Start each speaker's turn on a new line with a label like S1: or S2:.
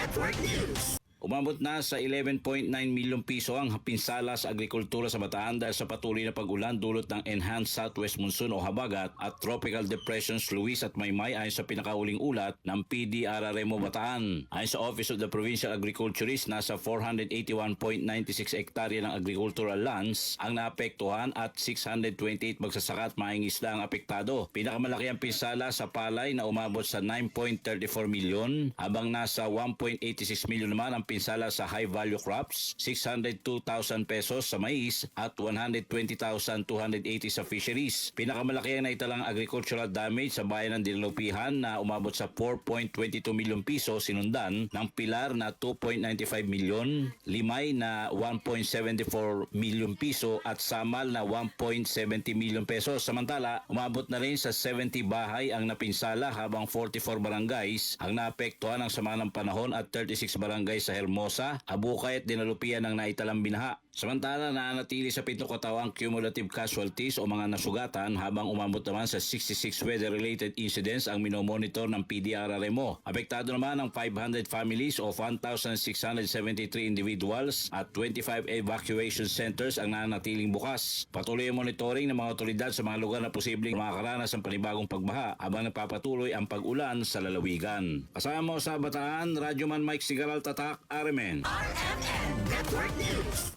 S1: Network News.
S2: Umabot na sa 11.9 milyong piso ang pinsala sa agrikultura sa Bataan dahil sa patuloy na pag-ulan dulot ng Enhanced Southwest Monsoon o Habagat at Tropical Depressions Luis at Maymay ayon sa pinakauling ulat ng PDRRMO Bataan. Ayon sa Office of the Provincial Agriculturist, nasa 481.96 hektarya ng agricultural lands ang naapektuhan at 628 magsasaka at maing isda ang apektado. Pinakamalaki ang pinsala sa palay na umabot sa 9.34 milyon habang nasa 1.86 milyon naman ang pinsala sa high value crops, 602,000 pesos sa mais at 120,280 sa fisheries. Pinakamalaki ang naitalang agricultural damage sa bayan ng Dinalupihan na umabot sa 4.22 milyon piso, sinundan ng Pilar na 2.95 milyon, Limay na 1.74 milyon piso at Samal na 1.70 milyon pesos. Samantala, umabot na rin sa 70 bahay ang napinsala habang 44 barangays ang naapektuhan ng sama ng panahon at 36 barangays sa Hermosa, Abukay at Dinalupian ang naitalang binaha. Samantala, nanatili sa 7 katawang cumulative casualties o mga nasugatan habang umabot naman sa 66 weather-related incidents ang minomonitor ng PDRRMO. Apektado naman ang 500 families o 1,673 individuals at 25 evacuation centers ang nanatiling bukas. Patuloy ang monitoring ng mga otoridad sa mga lugar na posibleng makakaranas ng panibagong pagbaha habang nagpapatuloy ang pag-ulan sa lalawigan. Kasama mo sa Bataan, Radyoman Mike Sigaral Tatak, RMN.
S1: RMN Network News.